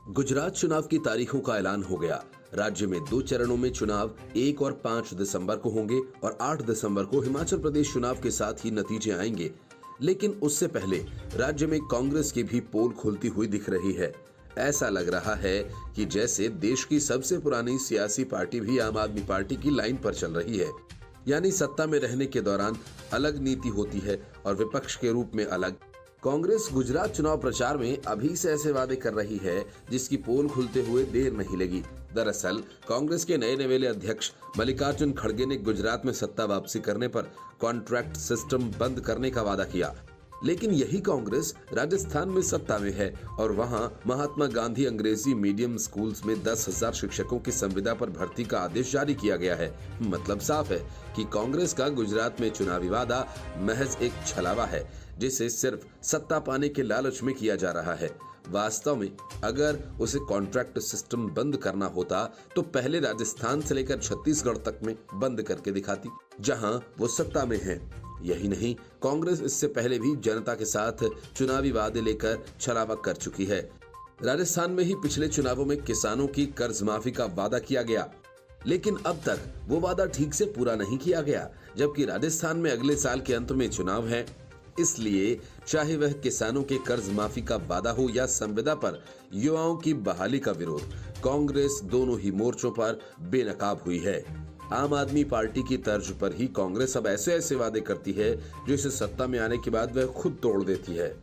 गुजरात चुनाव की तारीखों का ऐलान हो गया। राज्य में 2 चरणों में चुनाव 1 और 5 दिसंबर को होंगे और 8 दिसंबर को हिमाचल प्रदेश चुनाव के साथ ही नतीजे आएंगे। लेकिन उससे पहले राज्य में कांग्रेस की भी पोल खुलती हुई दिख रही है। ऐसा लग रहा है कि जैसे देश की सबसे पुरानी सियासी पार्टी भी आम आदमी पार्टी की लाइन पर चल रही है, यानी सत्ता में रहने के दौरान अलग नीति होती है और विपक्ष के रूप में अलग। कांग्रेस गुजरात चुनाव प्रचार में अभी से ऐसे वादे कर रही है जिसकी पोल खुलते हुए देर नहीं लगी। दरअसल कांग्रेस के नए नवेले अध्यक्ष मल्लिकार्जुन खड़गे ने गुजरात में सत्ता वापसी करने पर कॉन्ट्रैक्ट सिस्टम बंद करने का वादा किया। लेकिन यही कांग्रेस राजस्थान में सत्ता में है और वहां महात्मा गांधी अंग्रेजी मीडियम स्कूल्स में 10,000 शिक्षकों की संविदा पर भर्ती का आदेश जारी किया गया है। मतलब साफ है कि कांग्रेस का गुजरात में चुनावी वादा महज एक छलावा है जिसे सिर्फ सत्ता पाने के लालच में किया जा रहा है। वास्तव में अगर उसे कॉन्ट्रैक्ट सिस्टम बंद करना होता तो पहले राजस्थान से लेकर छत्तीसगढ़ तक में बंद करके दिखाती, जहां वो सत्ता में है। यही नहीं, कांग्रेस इससे पहले भी जनता के साथ चुनावी वादे लेकर छलावा कर चुकी है। राजस्थान में ही पिछले चुनावों में किसानों की कर्ज माफी का वादा किया गया, लेकिन अब तक वो वादा ठीक से पूरा नहीं किया गया। जबकि राजस्थान में अगले साल के अंत में चुनाव है, इसलिए चाहे वह किसानों के कर्ज माफी का वादा हो या संविदा पर युवाओं की बहाली का विरोध, कांग्रेस दोनों ही मोर्चों पर बेनकाब हुई है। आम आदमी पार्टी की तर्ज पर ही कांग्रेस अब ऐसे ऐसे वादे करती है जो इसे सत्ता में आने के बाद वह खुद तोड़ देती है।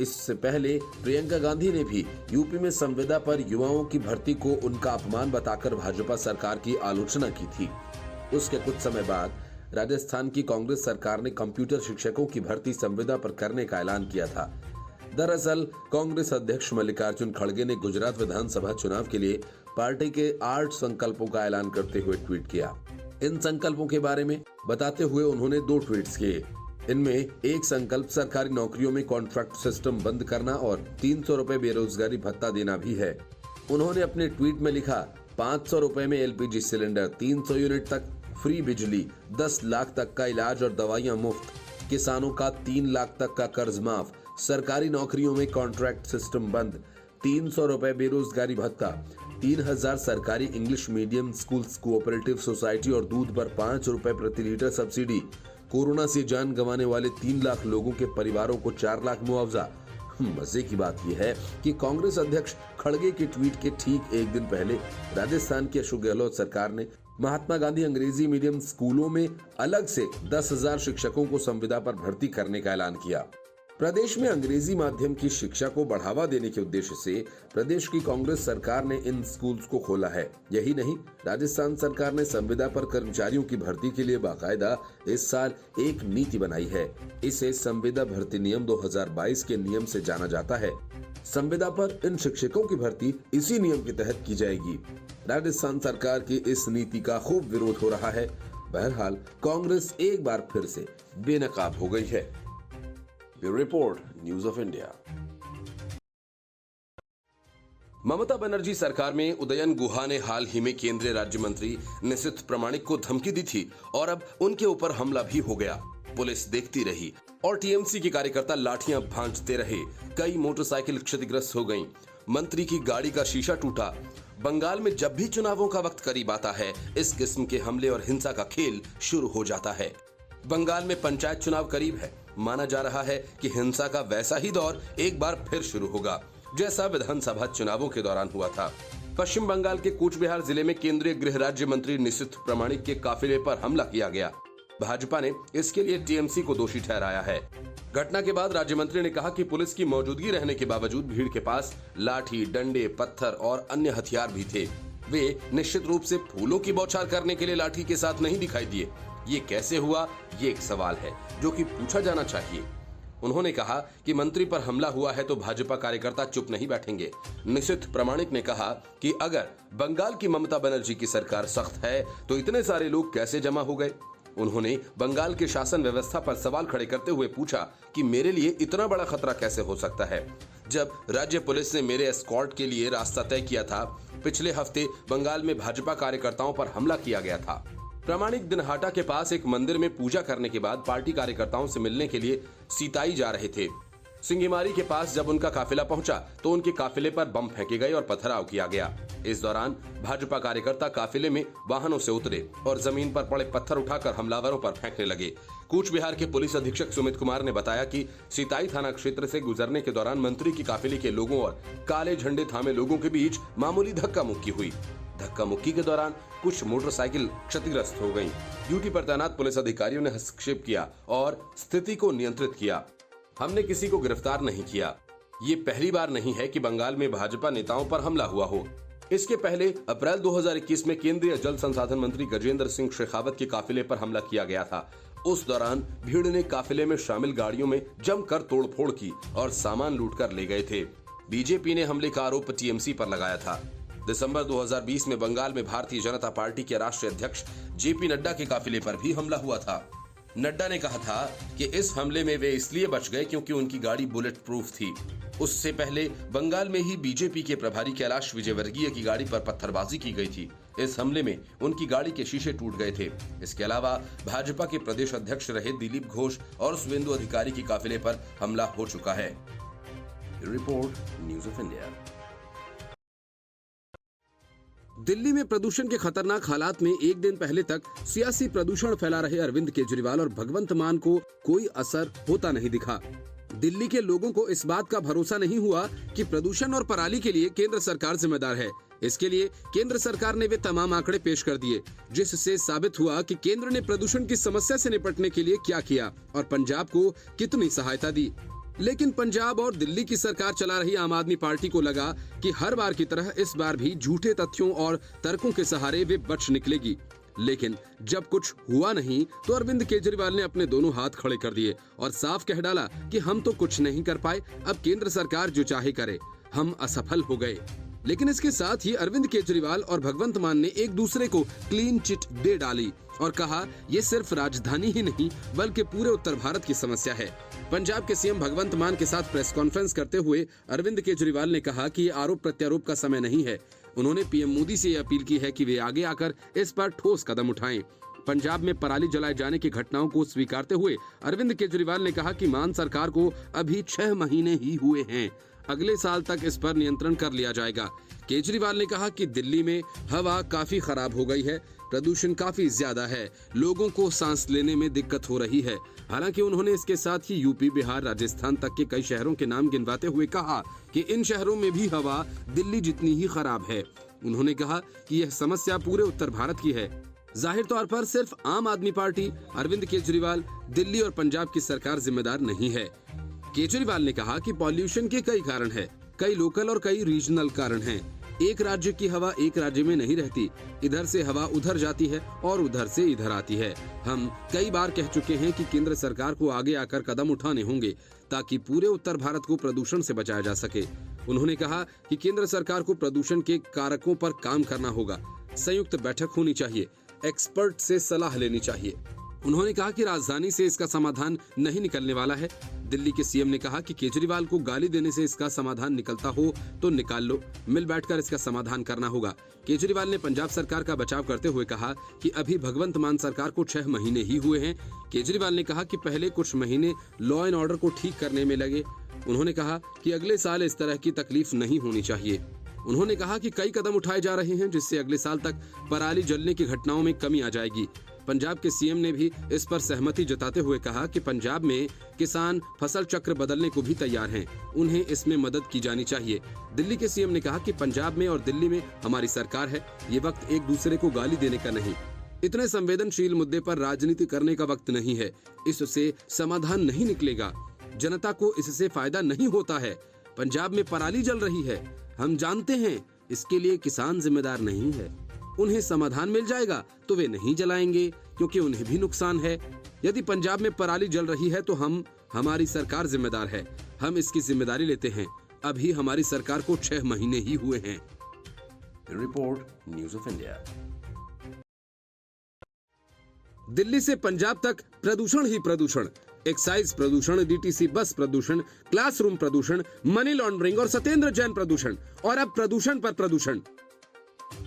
इससे पहले प्रियंका गांधी ने भी यूपी में संविदा पर युवाओं की भर्ती को उनका अपमान बताकर भाजपा सरकार की आलोचना की थी। उसके कुछ समय बाद राजस्थान की कांग्रेस सरकार ने कंप्यूटर शिक्षकों की भर्ती संविदा पर करने का ऐलान किया था। दरअसल कांग्रेस अध्यक्ष मल्लिकार्जुन खड़गे ने गुजरात विधानसभा चुनाव के लिए पार्टी के 8 संकल्पों का ऐलान करते हुए ट्वीट किया। इन संकल्पों के बारे में बताते हुए उन्होंने 2 ट्वीट्स किए। इनमें एक संकल्प सरकारी नौकरियों में कॉन्ट्रैक्ट सिस्टम बंद करना और 300 रुपए बेरोजगारी भत्ता देना भी है। उन्होंने अपने ट्वीट में लिखा, 500 रुपए में एलपीजी सिलेंडर, 300 यूनिट तक फ्री बिजली, 10 लाख तक का इलाज और दवाइयां मुफ्त, किसानों का 3 लाख तक का कर्ज माफ, सरकारी नौकरियों में कॉन्ट्रैक्ट सिस्टम बंद, 300 रुपए बेरोजगारी भत्ता, 3,000 सरकारी English medium schools, cooperative society और दूध पर 5 रुपए प्रति लीटर सब्सिडी, कोरोना से जान गंवाने वाले 3 लाख लोगों के परिवारों को 4 लाख मुआवजा। मजे की बात यह है कि कांग्रेस अध्यक्ष खड़गे के ट्वीट के ठीक एक दिन पहले राजस्थान की अशोक गहलोत सरकार ने महात्मा गांधी अंग्रेजी मीडियम स्कूलों में अलग से 10,000 शिक्षकों को संविदा पर भर्ती करने का ऐलान किया। प्रदेश में अंग्रेजी माध्यम की शिक्षा को बढ़ावा देने के उद्देश्य से प्रदेश की कांग्रेस सरकार ने इन स्कूल्स को खोला है। यही नहीं, राजस्थान सरकार ने संविदा पर कर्मचारियों की भर्ती के लिए बाकायदा इस साल एक नीति बनाई है। इसे संविदा भर्ती नियम 2022 के नियम से जाना जाता है। संविदा पर इन शिक्षकों की भर्ती इसी नियम के तहत की जाएगी। राजस्थान सरकार की इस नीति का खूब विरोध हो रहा है। बहरहाल कांग्रेस एक बार फिर से बेनकाब हो गई है। Bureau report, news of India. Mamata Banerjee सरकार में उदयन गुहा ने हाल ही में केंद्रीय राज्य मंत्री निशित प्रामाणिक को धमकी दी थी और अब उनके ऊपर हमला भी हो गया। पुलिस देखती रही और टीएमसी के कार्यकर्ता लाठियां भांजते रहे। कई मोटरसाइकिल क्षतिग्रस्त हो गईं। मंत्री की गाड़ी का शीशा टूटा। बंगाल में जब भी चुनावों का वक्त करीब आता है, इस किस्म के हमले और हिंसा का खेल शुरू हो जाता है। बंगाल में पंचायत चुनाव करीब है। माना जा रहा है कि हिंसा का वैसा ही दौर एक बार फिर शुरू होगा जैसा विधानसभा चुनावों के दौरान हुआ था। पश्चिम बंगाल के कूच बिहार जिले में केंद्रीय गृह राज्य मंत्री निशित प्रामाणिक के काफिले पर हमला किया गया। भाजपा ने इसके लिए टीएमसी को दोषी ठहराया है। घटना के बाद राज्य मंत्री ने कहा कि पुलिस की मौजूदगी रहने के बावजूद भीड़ के पास लाठी, डंडे, पत्थर और अन्य हथियार भी थे। वे निश्चित रूप से फूलों की बौछार करने के लिए लाठी के साथ नहीं दिखाई दिए। ये कैसे हुआ, ये एक सवाल है जो कि पूछा जाना चाहिए। उन्होंने कहा कि मंत्री पर हमला हुआ है तो भाजपा कार्यकर्ता चुप नहीं बैठेंगे। निशित प्रामाणिक ने कहा कि अगर बंगाल की ममता बनर्जी की सरकार सख्त है तो इतने सारे लोग कैसे जमा हो गए। उन्होंने बंगाल के शासन व्यवस्था पर सवाल खड़े करते हुए पूछा कि मेरे लिए इतना बड़ा खतरा कैसे हो सकता है, जब राज्य पुलिस ने मेरे एस्कॉर्ट के लिए रास्ता तय किया था। पिछले हफ्ते बंगाल में भाजपा कार्यकर्ताओं पर हमला किया गया था। प्रामाणिक दिनहाटा के पास एक मंदिर में पूजा करने के बाद पार्टी कार्यकर्ताओं से मिलने के लिए सीताई जा रहे थे। सिंगीमारी के पास जब उनका काफिला पहुंचा तो उनके काफिले पर बम फेंके गए और पथराव किया गया। इस दौरान भाजपा कार्यकर्ता काफिले में वाहनों से उतरे और जमीन पर पड़े पत्थर उठाकर हमलावरों पर फेंकने लगे। कूच बिहार के पुलिस अधीक्षक सुमित कुमार ने बताया कि सिताई थाना क्षेत्र से गुजरने के दौरान मंत्री की काफिले के लोगों और काले झंडे थामे लोगों के बीच मामूली धक्का मुक्की हुई। धक्का मुक्की के दौरान कुछ मोटरसाइकिल क्षतिग्रस्त हो गयी। ड्यूटी पर तैनात पुलिस अधिकारियों ने हस्तक्षेप किया और स्थिति को नियंत्रित किया। हमने किसी को गिरफ्तार नहीं किया। ये पहली बार नहीं है कि बंगाल में भाजपा नेताओं पर हमला हुआ हो। इसके पहले अप्रैल 2021 में केंद्रीय जल संसाधन मंत्री गजेंद्र सिंह शेखावत के काफिले पर हमला किया गया था। उस दौरान भीड़ ने काफिले में शामिल गाड़ियों में जमकर तोड़फोड़ की और सामान लूटकर ले गए थे। बीजेपी ने हमले का आरोप टीएमसी पर लगाया था। दिसंबर 2020 में बंगाल में भारतीय जनता पार्टी के राष्ट्रीय अध्यक्ष जेपी नड्डा के काफिले पर भी हमला हुआ था। नड्डा ने कहा था कि इस हमले में वे इसलिए बच गए क्योंकि उनकी गाड़ी बुलेट प्रूफ थी। उससे पहले बंगाल में ही बीजेपी के प्रभारी कैलाश विजयवर्गीय की गाड़ी पर पत्थरबाजी की गई थी। इस हमले में उनकी गाड़ी के शीशे टूट गए थे। इसके अलावा भाजपा के प्रदेश अध्यक्ष रहे दिलीप घोष और शुवेंदु अधिकारी की काफिले पर हमला हो चुका है। Report news of India. Delhi में प्रदूषण के खतरनाक हालात में एक दिन पहले तक सियासी प्रदूषण फैला रहे अरविंद केजरीवाल और भगवंत मान को कोई असर होता नहीं दिखा। दिल्ली के लोगों को इस बात का भरोसा नहीं हुआ कि प्रदूषण और पराली के लिए केंद्र सरकार जिम्मेदार है। इसके लिए केंद्र सरकार ने वे तमाम आंकड़े पेश कर दिए, जिससे साबित हुआ कि केंद्र ने प्रदूषण की समस्या से निपटने के लिए क्या किया और पंजाब को कितनी सहायता दी। लेकिन पंजाब और दिल्ली की सरकार चला रही आम आदमी पार्टी को लगा कि हर बार की तरह इस बार भी झूठे तथ्यों और तर्कों के सहारे वे बच निकलेगी। लेकिन जब कुछ हुआ नहीं तो अरविंद केजरीवाल ने अपने दोनों हाथ खड़े कर दिए और साफ कह डाला कि हम तो कुछ नहीं कर पाए, अब केंद्र सरकार जो चाहे करे, हम असफल हो गए। लेकिन इसके साथ ही अरविंद केजरीवाल और भगवंत मान ने एक दूसरे को क्लीन चिट दे डाली और कहा ये सिर्फ राजधानी ही नहीं बल्कि पूरे उत्तर भारत की समस्या है। पंजाब के सीएम भगवंत मान के साथ प्रेस कॉन्फ्रेंस करते हुए अरविंद केजरीवाल ने कहा कि ये आरोप प्रत्यारोप का समय नहीं है। उन्होंने पीएम मोदी से अपील की है कि वे आगे आकर इस पर ठोस कदम उठाएं। पंजाब में पराली जलाए जाने की घटनाओं को स्वीकारते हुए अरविंद केजरीवाल ने कहा कि मान सरकार को अभी 6 महीने ही हुए हैं, अगले साल तक इस पर नियंत्रण कर लिया जाएगा। केजरीवाल ने कहा कि दिल्ली में हवा काफी खराब हो गई है, प्रदूषण काफी ज्यादा है, लोगों को सांस लेने में दिक्कत हो रही है। हालांकि उन्होंने इसके साथ ही यूपी, बिहार, राजस्थान तक के कई शहरों के नाम गिनवाते हुए कहा कि इन शहरों में भी हवा दिल्ली जितनी ही खराब है। उन्होंने कहा कि यह समस्या पूरे उत्तर भारत की है। जाहिर तौर पर सिर्फ आम आदमी पार्टी, अरविंद केजरीवाल, दिल्ली और पंजाब की सरकार जिम्मेदार नहीं है। केजरीवाल ने कहा कि पॉल्यूशन के कई कारण हैं, कई लोकल और कई रीजनल कारण हैं। एक राज्य की हवा एक राज्य में नहीं रहती, इधर से हवा उधर जाती है और उधर से इधर आती है। हम कई बार कह चुके हैं कि केंद्र सरकार को आगे आकर कदम उठाने होंगे ताकि पूरे उत्तर भारत को प्रदूषण से बचाया जा सके। उन्होंने कहा कि केंद्र सरकार को प्रदूषण के कारकों पर काम करना होगा, संयुक्त बैठक होनी चाहिए, एक्सपर्ट से सलाह लेनी चाहिए। उन्होंने कहा कि राजधानी से इसका समाधान नहीं निकलने वाला है। दिल्ली के सीएम ने कहा कि केजरीवाल को गाली देने से इसका समाधान निकलता हो तो निकाल लो, मिल बैठकर इसका समाधान करना होगा। केजरीवाल ने पंजाब सरकार का बचाव करते हुए कहा कि अभी भगवंत मान सरकार को 6 महीने ही हुए हैं। केजरीवाल ने कहा कि पहले कुछ महीने लॉ एंड ऑर्डर को ठीक करने में लगे। उन्होंने कहा कि अगले साल इस तरह की तकलीफ नहीं होनी चाहिए। उन्होंने कहा कि कई कदम उठाए जा रहे हैं जिससे अगले साल तक पराली जलने की घटनाओं में कमी आ जाएगी। पंजाब के सीएम ने भी इस पर सहमति जताते हुए कहा कि पंजाब में किसान फसल चक्र बदलने को भी तैयार हैं, उन्हें इसमें मदद की जानी चाहिए। दिल्ली के सीएम ने कहा कि पंजाब में और दिल्ली में हमारी सरकार है, ये वक्त एक दूसरे को गाली देने का नहीं, इतने संवेदनशील मुद्दे पर राजनीति करने का वक्त नहीं है। इससे समाधान नहीं निकलेगा, जनता को इससे फायदा नहीं होता है। पंजाब में पराली जल रही है, हम जानते हैं, इसके लिए किसान जिम्मेदार नहीं है। उन्हें समाधान मिल जाएगा तो वे नहीं जलाएंगे क्योंकि उन्हें भी नुकसान है। यदि पंजाब में पराली जल रही है तो हमारी सरकार जिम्मेदार है, हम इसकी जिम्मेदारी लेते हैं। अभी हमारी सरकार को 6 महीने ही हुए हैं। Report news of India. Delhi से पंजाब तक प्रदूषण ही प्रदूषण, एक्साइज प्रदूषण, डीटीसी बस प्रदूषण, क्लासरूम प्रदूषण, मनी लॉन्ड्रिंग और सत्येंद्र जैन प्रदूषण और अब प्रदूषण पर प्रदूषण।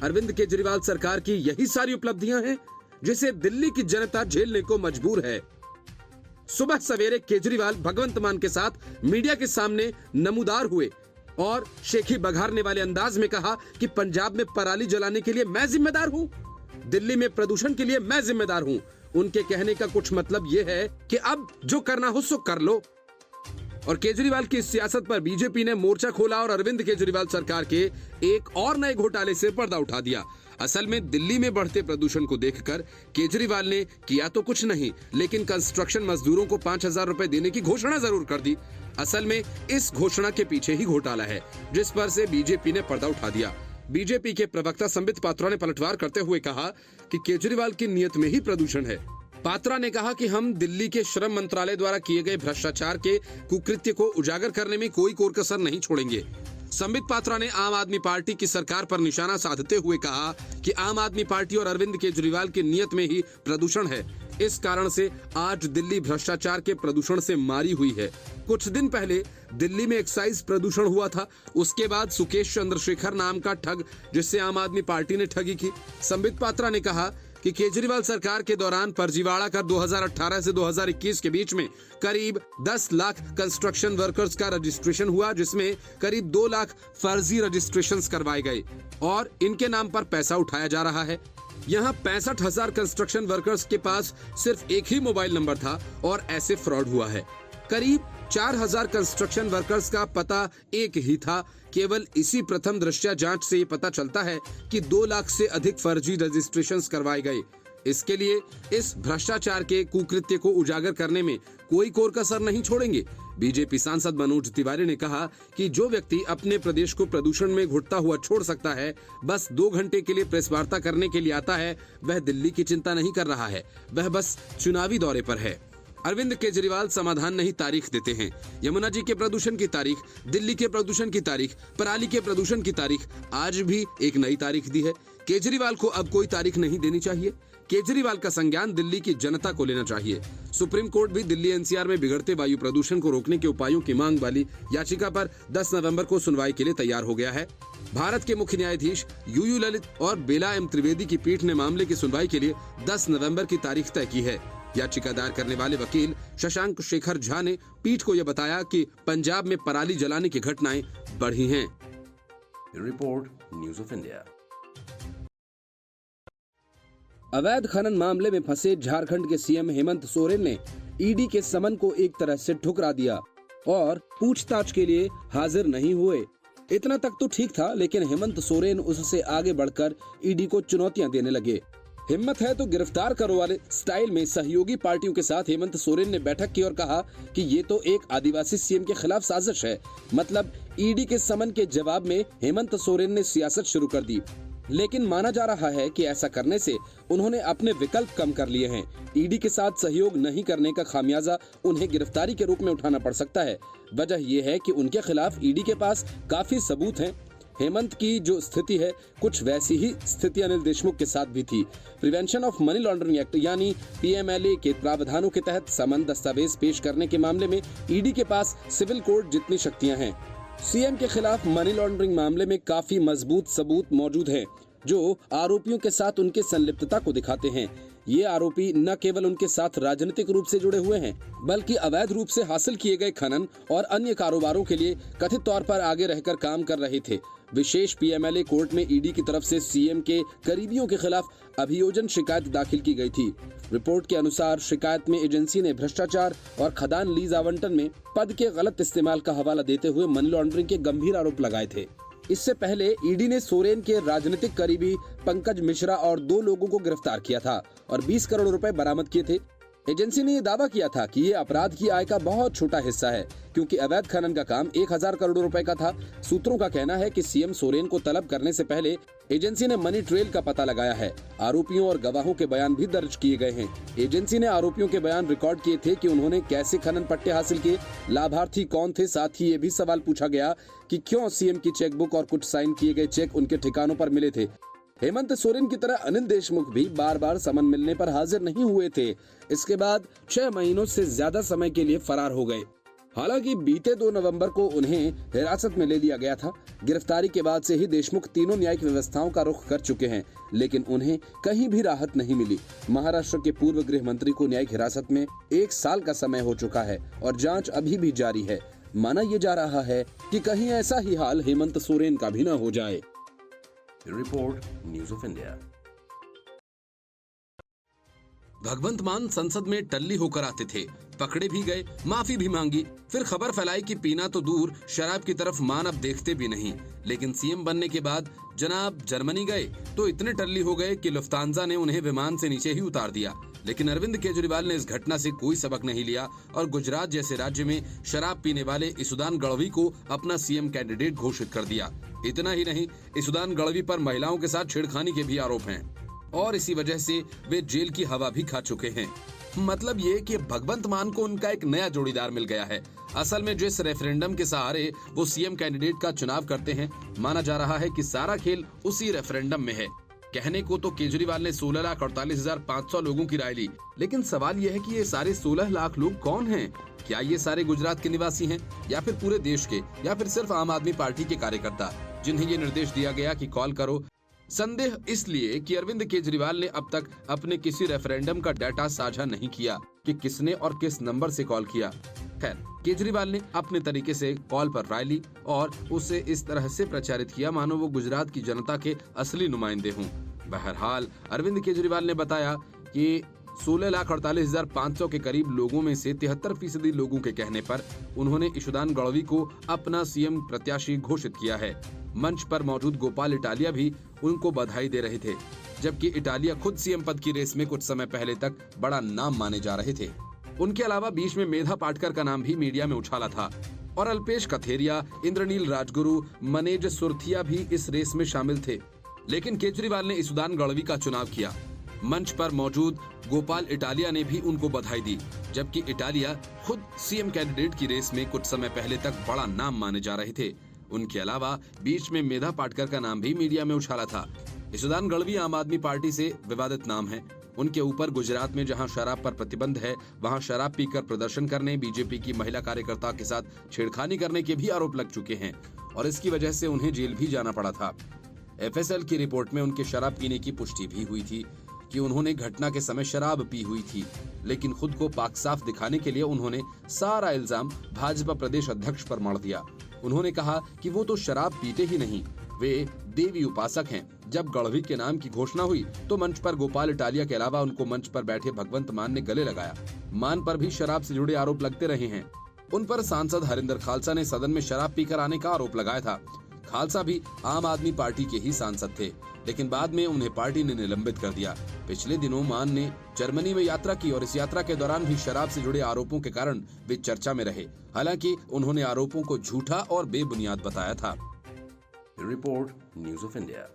अरविंद केजरीवाल सरकार की यही सारी उपलब्धियां हैं जिसे दिल्ली की जनता झेलने को मजबूर है। सुबह सवेरे केजरीवाल भगवंत मान के साथ मीडिया के सामने नमूदार हुए और शेखी बघारने वाले अंदाज में कहा कि पंजाब में पराली जलाने के लिए मैं जिम्मेदार हूं, दिल्ली में प्रदूषण के लिए मैं जिम्मेदार हूं। उनके कहने का कुछ मतलब यह है कि अब जो करना हो सो कर लो। और केजरीवाल की इस सियासत पर बीजेपी ने मोर्चा खोला और अरविंद केजरीवाल सरकार के एक और नए घोटाले से पर्दा उठा दिया। असल में दिल्ली में बढ़ते प्रदूषण को देखकर केजरीवाल ने किया तो कुछ नहीं, लेकिन कंस्ट्रक्शन मजदूरों को 5,000 रुपए देने की घोषणा जरूर कर दी। असल में इस घोषणा के पीछे ही घोटाला है, जिस पर से बीजेपी ने पर्दा उठा दिया। बीजेपी के प्रवक्ता संबित पात्रा ने पलटवार करते हुए कहा कि केजरीवाल की नीयत में ही प्रदूषण है। पात्रा ने कहा कि हम दिल्ली के श्रम मंत्रालय द्वारा किए गए भ्रष्टाचार के कुकृत्य को उजागर करने में कोई कोर कसर नहीं छोड़ेंगे। संबित पात्रा ने आम आदमी पार्टी की सरकार पर निशाना साधते हुए कहा कि आम आदमी पार्टी और अरविंद केजरीवाल की नीयत में ही प्रदूषण है। इस कारण से आज दिल्ली भ्रष्टाचार के प्रदूषण से मारी हुई है। कुछ दिन पहले दिल्ली में एक्साइज प्रदूषण हुआ था, उसके बाद सुकेश चंद्रशेखर नाम का ठग, जिससे आम आदमी पार्टी ने ठगी की। संबित पात्रा ने कहा कि केजरीवाल सरकार के दौरान फर्जीवाड़ा कर 2018 से 2021 के बीच में करीब 10 लाख कंस्ट्रक्शन वर्कर्स का रजिस्ट्रेशन हुआ, जिसमें करीब 2 लाख फर्जी रजिस्ट्रेशंस करवाए गए और इनके नाम पर पैसा उठाया जा रहा है। यहाँ 65,000 कंस्ट्रक्शन वर्कर्स के पास सिर्फ एक ही मोबाइल नंबर था और ऐसे फ्रॉड हुआ है। करीब 4,000 कंस्ट्रक्शन वर्कर्स का पता एक ही था। केवल इसी प्रथम दृष्टया जांच से ये पता चलता है कि 2 लाख से अधिक फर्जी रजिस्ट्रेशंस करवाए गए। इसके लिए इस भ्रष्टाचार के कुकृत्य को उजागर करने में कोई कोर कसर नहीं छोड़ेंगे। बीजेपी सांसद मनोज तिवारी ने कहा कि जो व्यक्ति अपने प्रदेश को प्रदूषण में घुटता हुआ छोड़ सकता है, बस 2 घंटे के लिए प्रेस वार्ता करने के लिए आता है, वह दिल्ली की चिंता नहीं कर रहा है, वह बस चुनावी दौरे पर है। अरविंद केजरीवाल समाधान नहीं तारीख देते हैं। यमुना जी के प्रदूषण की तारीख, दिल्ली के प्रदूषण की तारीख, पराली के प्रदूषण की तारीख, आज भी एक नई तारीख दी है। केजरीवाल को अब कोई तारीख नहीं देनी चाहिए। केजरीवाल का संज्ञान दिल्ली की जनता को लेना चाहिए। सुप्रीम कोर्ट भी दिल्ली एनसीआर में बिगड़ते वायु प्रदूषण को रोकने के उपायों की मांग वाली याचिका पर 10 नवंबर को सुनवाई के लिए तैयार हो गया है। भारत के मुख्य न्यायाधीश यूयू ललित और बेला एम त्रिवेदी की पीठ ने मामले की सुनवाई के लिए 10 नवंबर की तारीख तय की है। याचिका दायर करने वाले वकील शशांक शेखर झा ने पीठ को यह बताया कि पंजाब में पराली जलाने की घटनाएं बढ़ी हैं। Report news of India. अवैध खनन मामले में फंसे झारखंड के सीएम हेमंत सोरेन ने ईडी के समन को एक तरह से ठुकरा दिया और पूछताछ के लिए हाजिर नहीं हुए। इतना तक तो ठीक था, लेकिन हेमंत सोरेन उससे आगे बढ़कर ईडी को चुनौतियां देने लगे। हिम्मत है तो गिरफ्तार करो वाले स्टाइल में सहयोगी पार्टियों के साथ हेमंत सोरेन ने बैठक की और कहा कि ये तो एक आदिवासी सीएम के खिलाफ साजिश है। मतलब ईडी के समन के जवाब में हेमंत सोरेन ने सियासत शुरू कर दी, लेकिन माना जा रहा है कि ऐसा करने से उन्होंने अपने विकल्प कम कर लिए हैं। ईडी के साथ सहयोग नहीं करने का खामियाजा उन्हें गिरफ्तारी के रूप में उठाना पड़ सकता है। वजह यह है कि उनके खिलाफ ईडी के पास काफी सबूत हैं। हेमंत की जो स्थिति है, कुछ वैसी ही स्थिति अनिल देशमुख के साथ भी थी। Prevention of money laundering act यानी पीएमएलए के प्रावधानों के तहत समन दस्तावेज पेश करने के मामले में ईडी के पास सिविल कोर्ट जितनी शक्तियां हैं। सीएम के खिलाफ मनी लॉन्ड्रिंग मामले में काफी मजबूत सबूत मौजूद हैं, जो आरोपियों के साथ उनके संलिप्तता को दिखाते हैं। ये आरोपी न केवल उनके साथ राजनीतिक रूप से जुड़े हुए हैं, बल्कि अवैध रूप से हासिल किए गए खनन और अन्य कारोबारों के लिए कथित तौर पर आगे रहकर काम कर रहे थे। विशेष पीएमएलए कोर्ट में ईडी की तरफ से सीएम के करीबियों के खिलाफ अभियोजन शिकायत दाखिल की गई थी। रिपोर्ट के अनुसार शिकायत में एजेंसी ने भ्रष्टाचार और खदान लीज आवंटन में पद के गलत इस्तेमाल का हवाला देते हुए मनी लॉन्ड्रिंग के गंभीर आरोप लगाए थे। इससे पहले ईडी ने सोरेन के राजनीतिक करीबी पंकज मिश्रा और 2 लोगों को गिरफ्तार किया था और 20 करोड़ रुपए बरामद किए थे। एजेंसी ने यह दावा किया था कि ये अपराध की आय का बहुत छोटा हिस्सा है, क्योंकि अवैध खनन का काम 1000 करोड़ रुपए का था। सूत्रों का कहना है कि सीएम सोरेन को तलब करने से पहले एजेंसी ने मनी ट्रेल का पता लगाया है। आरोपियों और गवाहों के बयान भी दर्ज किए गए हैं। एजेंसी ने आरोपियों के बयान रिकॉर्ड किए थे कि उन्होंने कैसे खनन पट्टे हासिल किए, लाभार्थी कौन थे। साथ ही ये भी सवाल पूछा गया कि क्यों सीएम की चेकबुक और कुछ साइन किए गए चेक उनके ठिकानों पर मिले थे। हेमंत सोरेन की तरह अनिल देशमुख भी बार बार समन मिलने पर हाजिर नहीं हुए थे। इसके बाद 6 महीनों से ज्यादा समय के लिए फरार हो गए। हालांकि बीते 2 नवंबर को उन्हें हिरासत में ले लिया गया था। गिरफ्तारी के बाद से ही देशमुख तीनों न्यायिक व्यवस्थाओं का रुख कर चुके हैं, लेकिन उन्हें कहीं भी राहत नहीं मिली। महाराष्ट्र के पूर्व गृह मंत्री को न्यायिक हिरासत में 1 साल का समय हो चुका है और जांच अभी भी जारी है। माना यह जा रहा है कि कहीं ऐसा ही हाल हेमंत सोरेन का भी न हो जाए। Report news of India. Bhagwant Mann संसद में टल्ली होकर आते थे, पकड़े भी गए, माफी भी मांगी, फिर खबर फैलाई कि पीना तो दूर शराब की तरफ मान अब देखते भी नहीं। लेकिन सीएम बनने के बाद जनाब जर्मनी गए तो इतने टल्ली हो गए कि लुफ्तांजा ने उन्हें विमान से नीचे ही उतार दिया। लेकिन अरविंद केजरीवाल ने इस घटना से कोई सबक नहीं लिया और गुजरात जैसे राज्य में शराब पीने वाले इसुदान गढ़वी को अपना सीएम कैंडिडेट घोषित कर दिया। इतना ही नहीं, इसुदान गढ़वी पर महिलाओं के साथ छेड़खानी के भी आरोप हैं और इसी वजह से वे जेल की हवा भी खा चुके हैं। मतलब ये कि भगवंत मान को उनका एक नया जोड़ीदार मिल गया है। असल में जिस रेफरेंडम के सहारे वो सीएम कैंडिडेट का चुनाव करते हैं, माना जा रहा है कि सारा खेल उसी रेफरेंडम में है। कहने को तो केजरीवाल ने 16,48,500 लोगों की राय ली, लेकिन सवाल यह है कि ये सारे 16 लाख लोग कौन हैं? क्या ये सारे गुजरात के निवासी हैं या फिर पूरे देश के, या फिर सिर्फ आम आदमी पार्टी के कार्यकर्ता जिन्हें ये निर्देश दिया गया कि कॉल करो? संदेह इसलिए कि अरविंद केजरीवाल ने अब तक अपने किसी रेफरेंडम का डाटा साझा नहीं किया कि किसने और किस नंबर से कॉल किया। खैर, केजरीवाल ने अपने तरीके से कॉल पर राय ली और उसे इस तरह से प्रचारित किया मानो वो गुजरात की जनता के असली नुमाइंदे हों। बहरहाल अरविंद केजरीवाल ने बताया कि 16,48,500 के करीब लोगों में से 73% लोगों के कहने पर उन्होंने इसुदान गढ़वी को अपना सीएम प्रत्याशी घोषित किया है। मंच पर मौजूद गोपाल इटालिया भी उनको बधाई दे रहे थे, जबकि इटालिया खुद सीएम पद की रेस में कुछ समय पहले तक बड़ा नाम माने जा रहे थे। उनके अलावा बीच में मेधा पाटकर का नाम भी मीडिया में उछाला था और अल्पेश कथेरिया, इंद्रनील राजगुरु, मनेज सुरथिया भी इस रेस में शामिल थे। लेकिन केजरीवाल ने इसुदान गढ़वी का चुनाव किया। मंच पर मौजूद गोपाल इटालिया ने भी उनको बधाई दी, जबकि इटालिया खुद सीएम कैंडिडेट की रेस में कुछ समय पहले तक बड़ा नाम माने जा रहे थे। उनके अलावा बीच में मेधा पाटकर का नाम भी मीडिया में उछाला था। इसुदान गढ़वी आम आदमी पार्टी से विवादित नाम है। उनके ऊपर गुजरात में जहां शराब पर प्रतिबंध है, वहां शराब पीकर प्रदर्शन करने, बीजेपी की महिला कार्यकर्ता के साथ छेड़खानी करने के भी आरोप लग चुके हैं और इसकी वजह से उन्हें जेल भी जाना पड़ा था। एफएसएल की रिपोर्ट में उनके शराब पीने की पुष्टि भी हुई थी कि उन्होंने घटना के समय शराब पी हुई थी, लेकिन खुद को पाक साफ दिखाने के लिए उन्होंने सारा इल्जाम भाजपा प्रदेश अध्यक्ष पर मढ़ दिया। उन्होंने कहा कि वो तो शराब पीते ही नहीं, वे देवी उपासक हैं। जब गढ़वी के नाम की घोषणा हुई तो मंच पर गोपाल इटालिया के अलावा उनको मंच पर बैठे भगवंत मान ने गले लगाया। मान पर भी शराब से जुड़े आरोप लगते रहे हैं। उन पर सांसद हरिंदर खालसा ने सदन में शराब पीकर आने का आरोप लगाया था। खालसा भी आम आदमी पार्टी के ही सांसद थे, लेकिन बाद में उन्हें पार्टी ने निलंबित कर दिया। पिछले दिनों मान ने जर्मनी में यात्रा की और इस यात्रा के दौरान भी शराब से जुड़े आरोपों के कारण वे चर्चा में रहे। हालांकि उन्होंने आरोपों को झूठा और बेबुनियाद बताया था। Report news of India.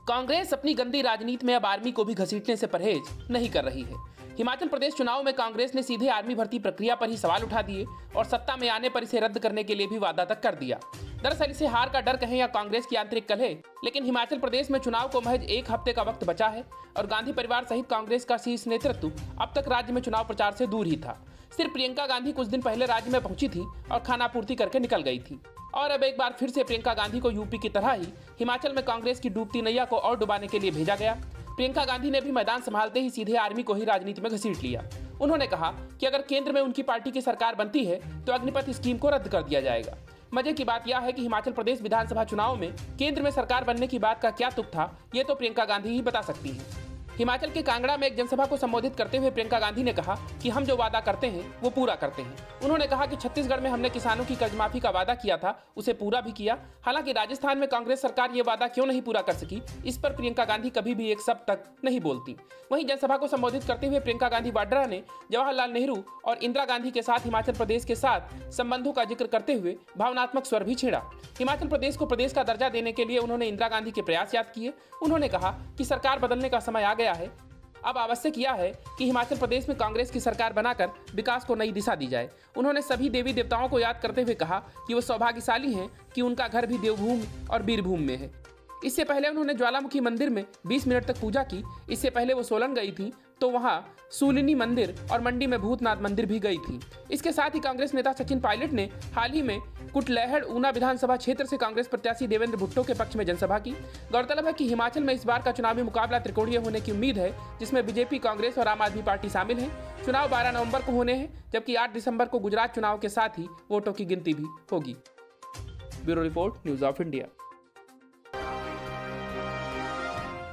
Congress अपनी गंदी राजनीति में अब आर्मी को भी घसीटने से परहेज नहीं कर रही है। हिमाचल प्रदेश चुनाव में कांग्रेस ने सीधे आर्मी भर्ती प्रक्रिया पर ही सवाल उठा दिए और सत्ता में आने पर इसे रद्द करने के लिए भी वादा तक कर दिया। दरअसल इसे हार का डर कहें या कांग्रेस की आंतरिक कलह, लेकिन हिमाचल प्रदेश में चुनाव को महज 1 हफ्ते का वक्त बचा है और गांधी परिवार सहित कांग्रेस का शीर्ष नेतृत्व अब तक राज्य में चुनाव प्रचार से दूर ही था। सिर्फ प्रियंका गांधी कुछ दिन पहले राज्य में पहुंची थी और खानापूर्ति करके निकल गई थी और अब एक बार फिर से प्रियंका गांधी को यूपी की तरह ही हिमाचल में कांग्रेस की डूबती नैया को और डुबाने के लिए भेजा गया। प्रियंका गांधी ने भी मैदान संभालते ही सीधे आर्मी को ही राजनीति में घसीट लिया। उन्होंने कहा कि अगर केंद्र में उनकी पार्टी की सरकार बनती है तो अग्निपथ स्कीम को रद्द कर दिया जाएगा। मजे की बात यह है कि हिमाचल प्रदेश विधानसभा चुनाव में केंद्र में सरकार बनने की बात का क्या तुक था, ये तो प्रियंका गांधी ही बता सकती हैं। हिमाचल के कांगड़ा में एक जनसभा को संबोधित करते हुए प्रियंका गांधी ने कहा कि हम जो वादा करते हैं वो पूरा करते हैं। उन्होंने कहा कि छत्तीसगढ़ में हमने किसानों की कर्ज माफी का वादा किया था, उसे पूरा भी किया। हालांकि राजस्थान में कांग्रेस सरकार ये वादा क्यों नहीं पूरा कर सकी, इस पर प्रियंका गांधी कभी भी एक शब्द तक नहीं बोलती। वहीं जनसभा को संबोधित करते हुए प्रियंका गांधी वाड्रा ने जवाहरलाल नेहरू और इंदिरा गांधी के साथ हिमाचल प्रदेश के साथ संबंधों का जिक्र करते हुए भावनात्मक स्वर भी छेड़ा। हिमाचल प्रदेश को प्रदेश का दर्जा देने के लिए उन्होंने इंदिरा गांधी के प्रयास याद किए। उन्होंने कहा कि सरकार बदलने का समय आ गया है, अब आवश्यक यह है कि हिमाचल प्रदेश में कांग्रेस की सरकार बनाकर विकास को नई दिशा दी जाए। उन्होंने सभी देवी देवताओं को याद करते हुए कहा कि वो सौभाग्यशाली हैं कि उनका घर भी देवभूमि और वीरभूमि में है। इससे पहले उन्होंने ज्वालामुखी मंदिर में 20 मिनट तक पूजा की। इससे पहले वो सोलन गई थी तो वहां सूलिनी मंदिर और मंडी में भूतनाथ मंदिर भी गई थी। इसके साथ ही कांग्रेस नेता सचिन पायलट ने हाल ही में कुटलैहड़ ऊना विधानसभा क्षेत्र से कांग्रेस प्रत्याशी देवेंद्र भुट्टो के पक्ष में जनसभा की। गौरतलब है कि हिमाचल में इस बार का चुनावी मुकाबला त्रिकोणीय होने की उम्मीद है, जिसमें बीजेपी, कांग्रेस और आम आदमी पार्टी शामिल हैं। चुनाव 12 नवंबर को होने हैं, जबकि 8 दिसंबर को गुजरात चुनाव के साथ ही वोटों की गिनती भी होगी। Bureau report, news of India.